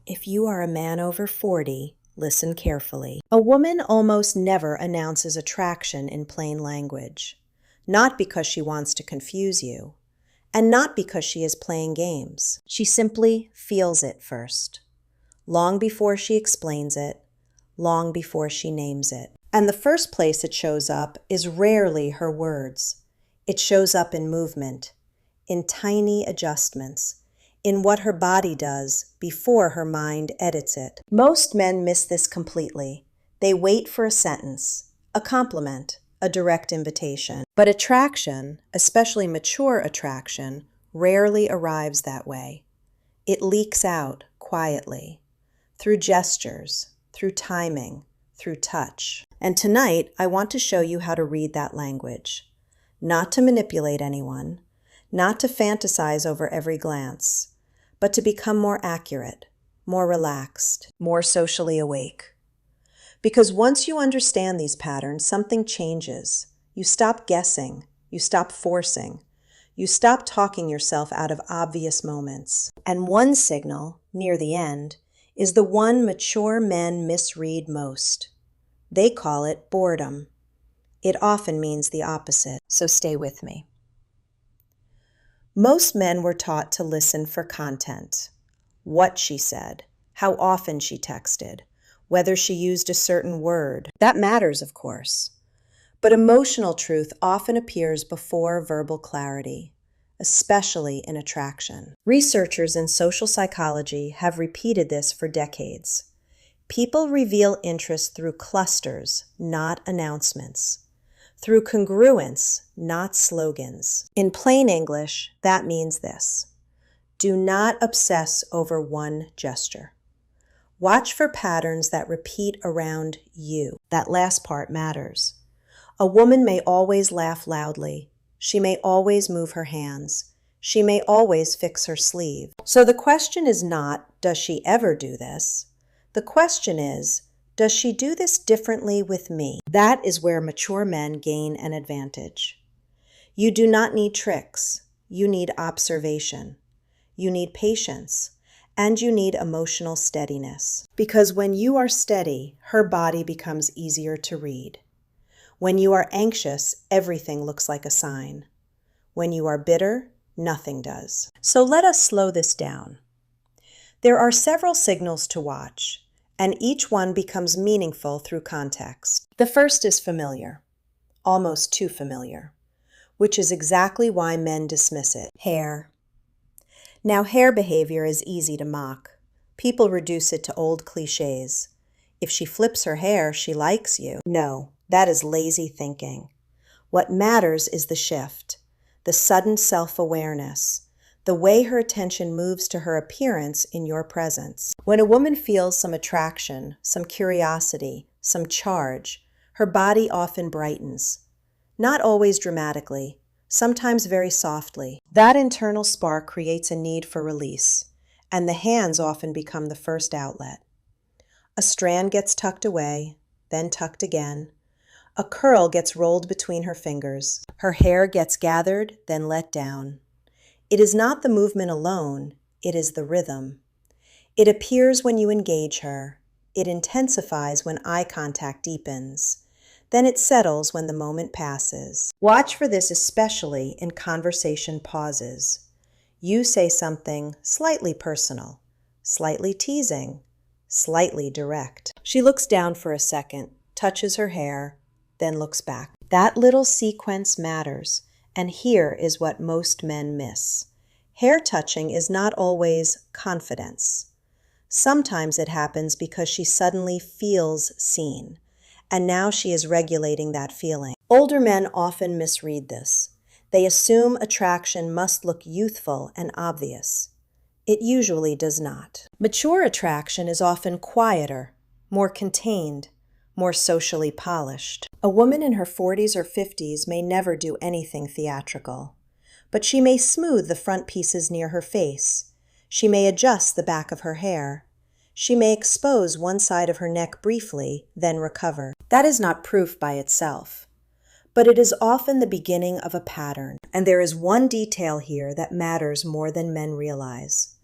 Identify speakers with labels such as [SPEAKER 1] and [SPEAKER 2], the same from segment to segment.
[SPEAKER 1] If you are a man over 40, listen carefully. A woman almost never announces attraction in plain language, not because she wants to confuse you, and not because she is playing games. She simply feels it first, long before she explains it, long before she names it. And the first place it shows up is rarely her words. It shows up in movement, in tiny adjustments, in what her body does before her mind edits it. Most men miss this completely. They wait for a sentence, a compliment, a direct invitation. But attraction, especially mature attraction, rarely arrives that way. It leaks out quietly, through gestures, through timing, through touch. And tonight, I want to show you how to read that language. Not to manipulate anyone, not to fantasize over every glance, but to become more accurate, more relaxed, more socially awake. Because once you understand these patterns, something changes. You stop guessing, you stop forcing, you stop talking yourself out of obvious moments. And one signal, near the end, is the one mature men misread most. They call it boredom. It often means the opposite, so stay with me. Most men were taught to listen for content. What she said, how often she texted, whether she used a certain word. That matters, of course. But emotional truth often appears before verbal clarity, especially in attraction. Researchers in social psychology have repeated this for decades. People reveal interest through clusters, not announcements. Through congruence, not slogans. In plain English, that means this: do not obsess over one gesture. Watch for patterns that repeat around you. That last part matters. A woman may always laugh loudly. She may always move her hands. She may always fix her sleeve. So the question is not, does she ever do this? The question is, does she do this differently with me? That is where mature men gain an advantage. You do not need tricks. You need observation. You need patience. And you need emotional steadiness. Because when you are steady, her body becomes easier to read. When you are anxious, everything looks like a sign. When you are bitter, nothing does. So let us slow this down. There are several signals to watch, and each one becomes meaningful through context. The first is familiar, almost too familiar, which is exactly why men dismiss it. Hair. Now, hair behavior is easy to mock. People reduce it to old cliches. If she flips her hair, she likes you. No, that is lazy thinking. What matters is the shift, the sudden self-awareness, the way her attention moves to her appearance in your presence. When a woman feels some attraction, some curiosity, some charge, her body often brightens. Not always dramatically, sometimes very softly. That internal spark creates a need for release, and the hands often become the first outlet. A strand gets tucked away, then tucked again. A curl gets rolled between her fingers. Her hair gets gathered, then let down. It is not the movement alone, it is the rhythm. It appears when you engage her. It intensifies when eye contact deepens. Then it settles when the moment passes. Watch for this especially in conversation pauses. You say something slightly personal, slightly teasing, slightly direct. She looks down for a second, touches her hair, then looks back. That little sequence matters, and here is what most men miss. Hair touching is not always confidence. Sometimes it happens because she suddenly feels seen, and now she is regulating that feeling. Older men often misread this. They assume attraction must look youthful and obvious. It usually does not. Mature attraction is often quieter, more contained, more socially polished. A woman in her 40s or 50s may never do anything theatrical, but she may smooth the front pieces near her face. She may adjust the back of her hair. She may expose one side of her neck briefly, then recover. That is not proof by itself, but it is often the beginning of a pattern. And there is one detail here that matters more than men realize.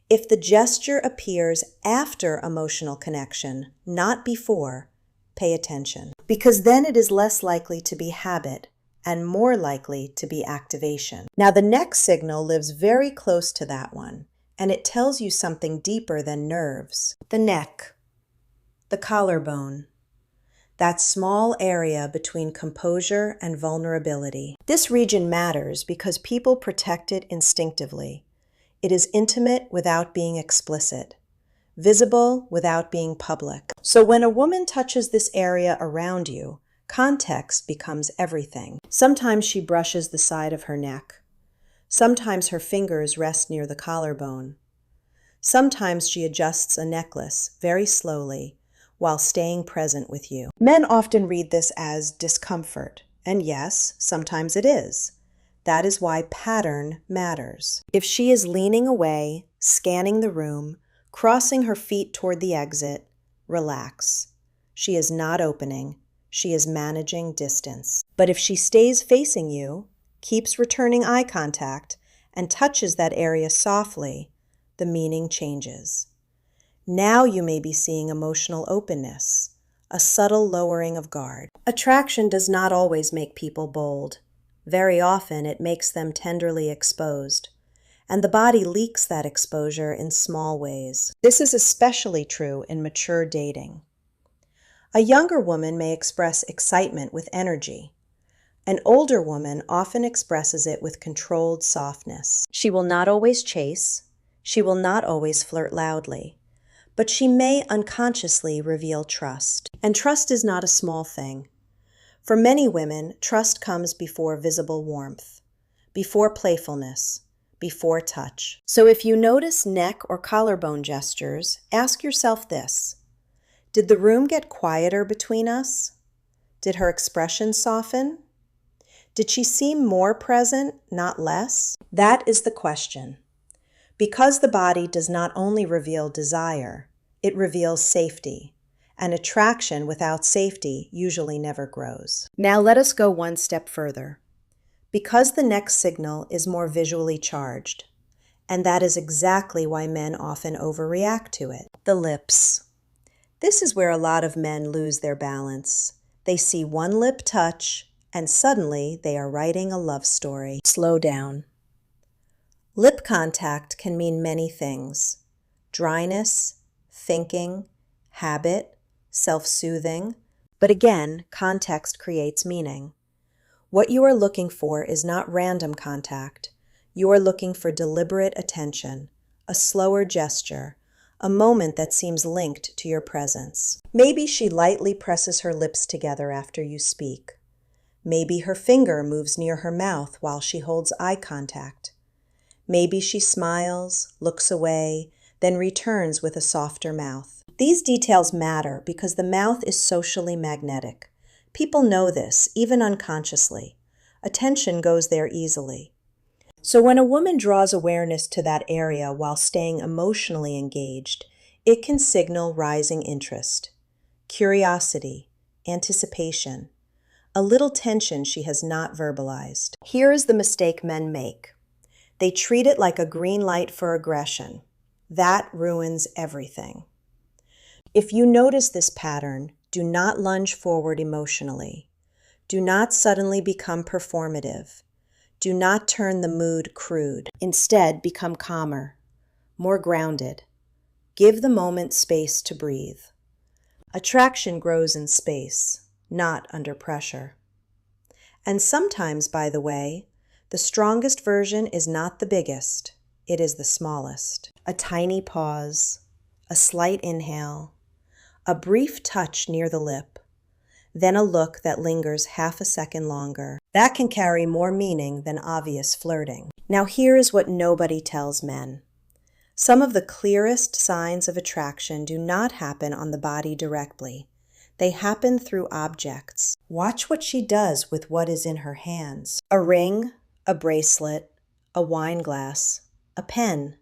[SPEAKER 1] If the gesture appears after emotional connection, not before, pay attention, because then it is less likely to be habit and more likely to be activation. Now, the next signal lives very close to that one, and it tells you something deeper than nerves. The neck, the collarbone, that small area between composure and vulnerability. This region matters because people protect it instinctively. It is intimate without being explicit, visible without being public. So when a woman touches this area around you, context becomes everything. Sometimes she brushes the side of her neck. Sometimes her fingers rest near the collarbone. Sometimes she adjusts a necklace very slowly while staying present with you. Men often read this as discomfort, and yes, sometimes it is. That is why pattern matters. If she is leaning away, scanning the room, crossing her feet toward the exit, relax. She is not opening. She is managing distance. But if she stays facing you, keeps returning eye contact, and touches that area softly, the meaning changes. Now you may be seeing emotional openness, a subtle lowering of guard. Attraction does not always make people bold. Very often it makes them tenderly exposed, and the body leaks that exposure in small ways. This is especially true in mature dating. A younger woman may express excitement with energy. An older woman often expresses it with controlled softness. She will not always chase. She will not always flirt loudly. But she may unconsciously reveal trust. And trust is not a small thing. For many women, trust comes before visible warmth, before playfulness, before touch. So if you notice neck or collarbone gestures, ask yourself this: did the room get quieter between us? Did her expression soften? Did she seem more present, not less? That is the question. Because the body does not only reveal desire, it reveals safety. And attraction without safety usually never grows. Now let us go one step further. Because the next signal is more visually charged, and that is exactly why men often overreact to it. The lips. This is where a lot of men lose their balance. They see one lip touch, and suddenly they are writing a love story. Slow down. Lip contact can mean many things: dryness, thinking, habit, self-soothing, but again, context creates meaning. What you are looking for is not random contact. You are looking for deliberate attention, a slower gesture, a moment that seems linked to your presence. Maybe she lightly presses her lips together after you speak. Maybe her finger moves near her mouth while she holds eye contact. Maybe she smiles, looks away, then returns with a softer mouth. These details matter because the mouth is socially magnetic. People know this, even unconsciously. Attention goes there easily. So when a woman draws awareness to that area while staying emotionally engaged, it can signal rising interest, curiosity, anticipation, a little tension she has not verbalized. Here is the mistake men make. They treat it like a green light for aggression. That ruins everything. If you notice this pattern, do not lunge forward emotionally. Do not suddenly become performative. Do not turn the mood crude. Instead, become calmer, more grounded. Give the moment space to breathe. Attraction grows in space, not under pressure. And sometimes, by the way, the strongest version is not the biggest, it is the smallest. A tiny pause, a slight inhale, a brief touch near the lip, then a look that lingers half a second longer. That can carry more meaning than obvious flirting. Now here is what nobody tells men. Some of the clearest signs of attraction do not happen on the body directly. They happen through objects. Watch what she does with what is in her hands. A ring, a bracelet, a wine glass, a pen,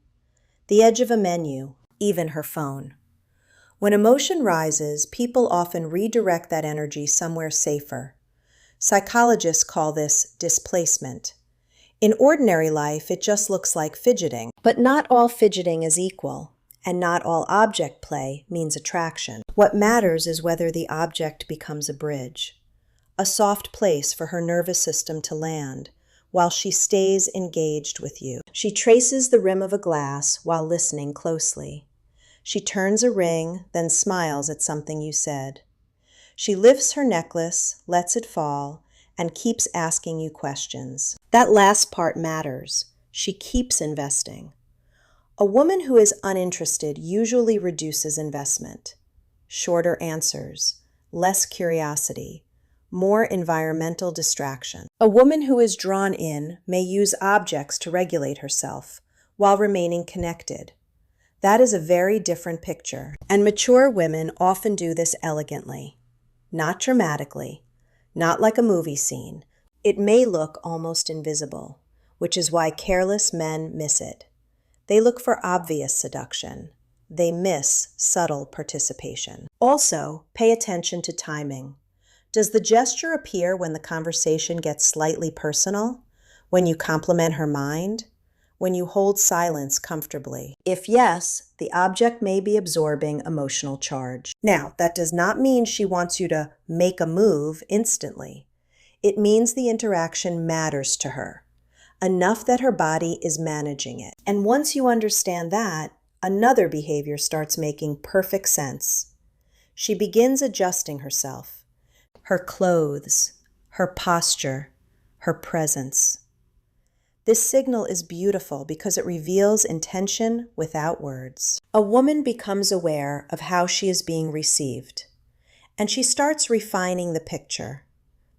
[SPEAKER 1] the edge of a menu, even her phone. When emotion rises, people often redirect that energy somewhere safer. Psychologists call this displacement. In ordinary life, it just looks like fidgeting. But not all fidgeting is equal, and not all object play means attraction. What matters is whether the object becomes a bridge, a soft place for her nervous system to land while she stays engaged with you. She traces the rim of a glass while listening closely. She turns a ring, then smiles at something you said. She lifts her necklace, lets it fall, and keeps asking you questions. That last part matters. She keeps investing. A woman who is uninterested usually reduces investment. Shorter answers, less curiosity, more environmental distraction. A woman who is drawn in may use objects to regulate herself while remaining connected. That is a very different picture, and mature women often do this elegantly. Not dramatically, not like a movie scene. It may look almost invisible, which is why careless men miss it. They look for obvious seduction. They miss subtle participation. Also, pay attention to timing. Does the gesture appear when the conversation gets slightly personal? When you compliment her mind? When you hold silence comfortably? If yes, the object may be absorbing emotional charge. Now, that does not mean she wants you to make a move instantly. It means the interaction matters to her, enough that her body is managing it. And once you understand that, another behavior starts making perfect sense. She begins adjusting herself, her clothes, her posture, her presence. This signal is beautiful because it reveals intention without words. A woman becomes aware of how she is being received, and she starts refining the picture,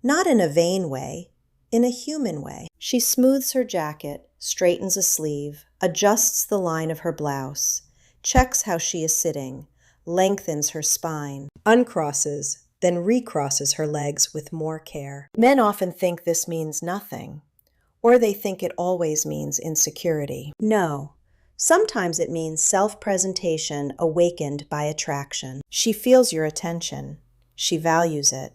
[SPEAKER 1] not in a vain way, in a human way. She smooths her jacket, straightens a sleeve, adjusts the line of her blouse, checks how she is sitting, lengthens her spine, uncrosses, then recrosses her legs with more care. Men often think this means nothing, or they think it always means insecurity. No, sometimes it means self-presentation awakened by attraction. She feels your attention. She values it.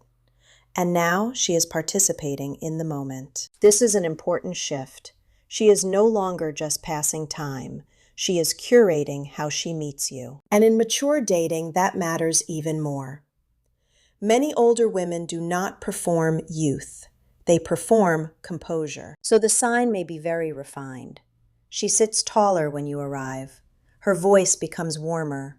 [SPEAKER 1] And now she is participating in the moment. This is an important shift. She is no longer just passing time. She is curating how she meets you. And in mature dating, that matters even more. Many older women do not perform youth. They perform composure. So the sign may be very refined. She sits taller when you arrive. Her voice becomes warmer.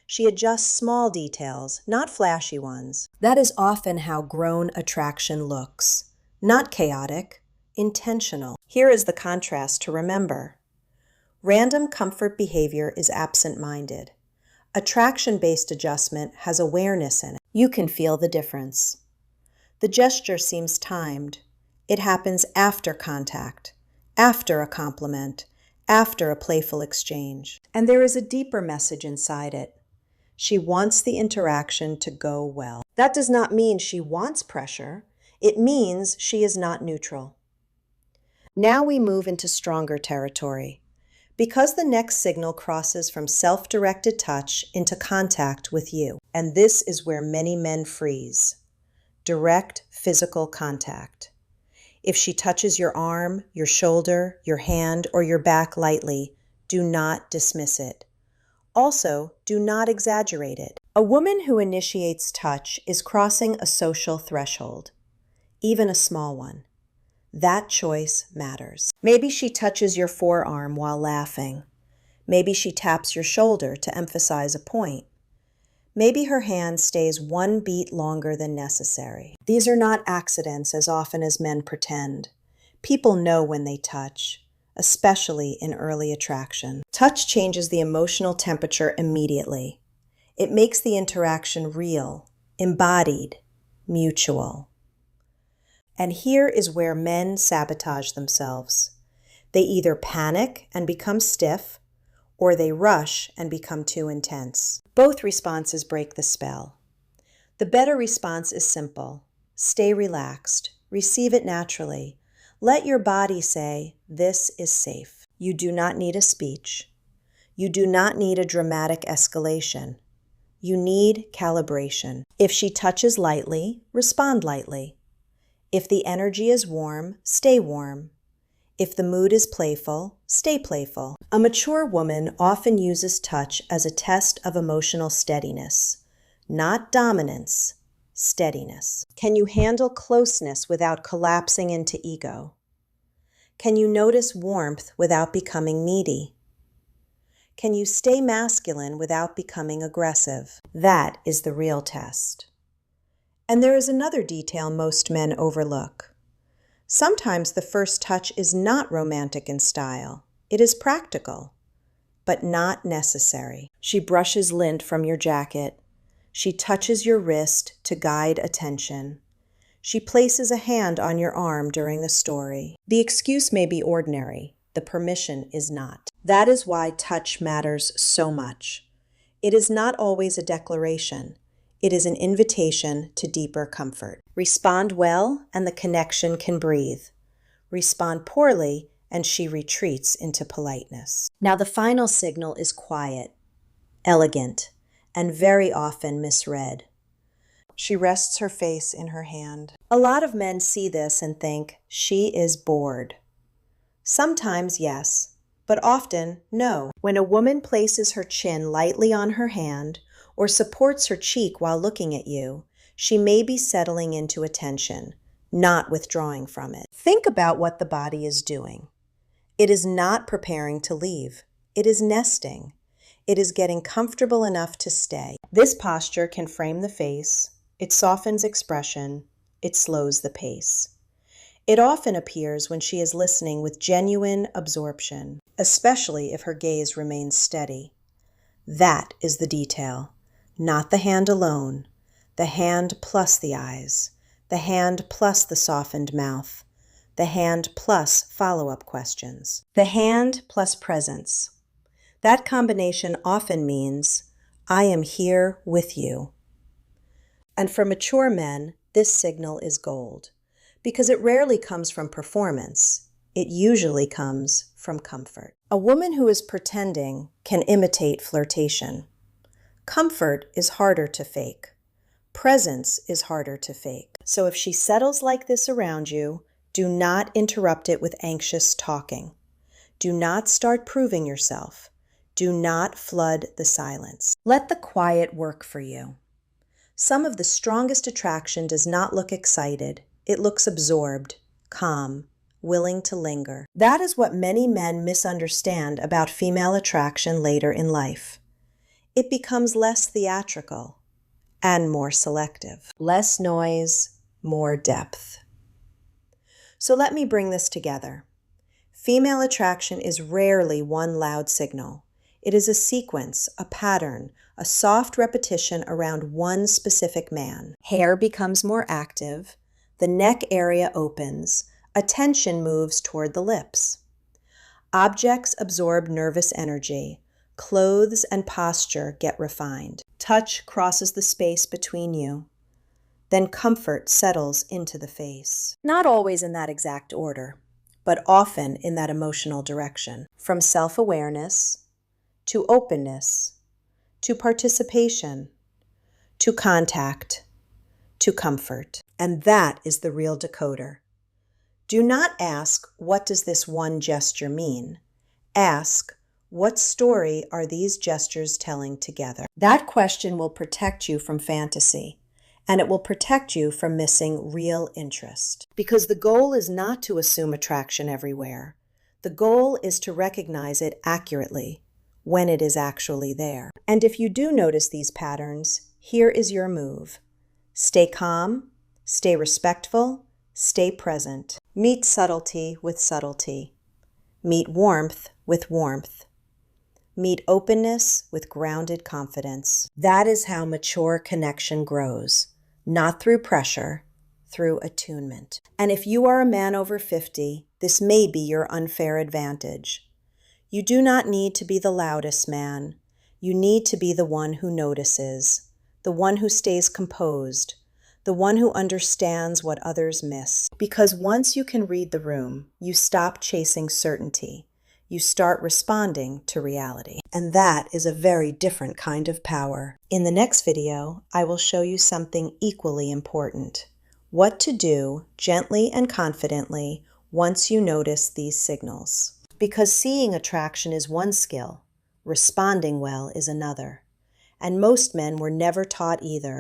[SPEAKER 1] She adjusts small details, not flashy ones. That is often how grown attraction looks. Not chaotic, intentional. Here is the contrast to remember. Random comfort behavior is absent-minded. Attraction-based adjustment has awareness in it. You can feel the difference. The gesture seems timed. It happens after contact, after a compliment, after a playful exchange. And there is a deeper message inside it. She wants the interaction to go well. That does not mean she wants pressure. It means she is not neutral. Now we move into stronger territory. Because the next signal crosses from self-directed touch into contact with you. And this is where many men freeze. Direct physical contact. If she touches your arm, your shoulder, your hand, or your back lightly, do not dismiss it. Also, do not exaggerate it. A woman who initiates touch is crossing a social threshold, even a small one. That choice matters. Maybe she touches your forearm while laughing. Maybe she taps your shoulder to emphasize a point. Maybe her hand stays one beat longer than necessary. These are not accidents as often as men pretend. People know when they touch, especially in early attraction. Touch changes the emotional temperature immediately. It makes the interaction real, embodied, mutual. And here is where men sabotage themselves. They either panic and become stiff, or they rush and become too intense. Both responses break the spell. The better response is simple. Stay relaxed. Receive it naturally. Let your body say, "This is safe." You do not need a speech. You do not need a dramatic escalation. You need calibration. If she touches lightly, respond lightly. If the energy is warm, stay warm. If the mood is playful, stay playful. A mature woman often uses touch as a test of emotional steadiness, not dominance, steadiness. Can you handle closeness without collapsing into ego? Can you notice warmth without becoming needy? Can you stay masculine without becoming aggressive? That is the real test. And there is another detail most men overlook. Sometimes the first touch is not romantic in style. It is practical, but not necessary. She brushes lint from your jacket. She touches your wrist to guide attention. She places a hand on your arm during the story. The excuse may be ordinary. The permission is not. That is why touch matters so much. It is not always a declaration. It is an invitation to deeper comfort. Respond well, and the connection can breathe. Respond poorly, and she retreats into politeness. Now, the final signal is quiet, elegant, and very often misread. She rests her face in her hand. A lot of men see this and think, she is bored. Sometimes, yes, but often, no. When a woman places her chin lightly on her hand or supports her cheek while looking at you, she may be settling into attention, not withdrawing from it. Think about what the body is doing. It is not preparing to leave. It is nesting. It is getting comfortable enough to stay. This posture can frame the face. It softens expression. It slows the pace. It often appears when she is listening with genuine absorption, especially if her gaze remains steady. That is the detail, not the hand alone, the hand plus the eyes, the hand plus the softened mouth, the hand plus follow-up questions, the hand plus presence. That combination often means, I am here with you. And for mature men, this signal is gold, because it rarely comes from performance. It usually comes from comfort. A woman who is pretending can imitate flirtation. Comfort is harder to fake. Presence is harder to fake. So if she settles like this around you, do not interrupt it with anxious talking. Do not start proving yourself. Do not flood the silence. Let the quiet work for you. Some of the strongest attraction does not look excited. It looks absorbed, calm, willing to linger. That is what many men misunderstand about female attraction later in life. It becomes less theatrical and more selective. Less noise, more depth. So let me bring this together. Female attraction is rarely one loud signal. It is a sequence, a pattern, a soft repetition around one specific man. Hair becomes more active, the neck area opens, attention moves toward the lips. Objects absorb nervous energy, clothes and posture get refined. Touch crosses the space between you. Then comfort settles into the face. Not always in that exact order, but often in that emotional direction. From self-awareness to openness, to participation, to contact, to comfort. And that is the real decoder. Do not ask, what does this one gesture mean? Ask, what story are these gestures telling together? That question will protect you from fantasy, and it will protect you from missing real interest. Because the goal is not to assume attraction everywhere. The goal is to recognize it accurately when it is actually there. And if you do notice these patterns, here is your move. Stay calm, stay respectful, stay present. Meet subtlety with subtlety. Meet warmth with warmth. Meet openness with grounded confidence. That is how mature connection grows, not through pressure, through attunement. And if you are a man over 50, this may be your unfair advantage. You do not need to be the loudest man. You need to be the one who notices, the one who stays composed, the one who understands what others miss. Because once you can read the room, you stop chasing certainty. You start responding to reality. And that is a very different kind of power. In the next video, I will show you something equally important. What to do gently and confidently once you notice these signals. Because seeing attraction is one skill, responding well is another. And most men were never taught either.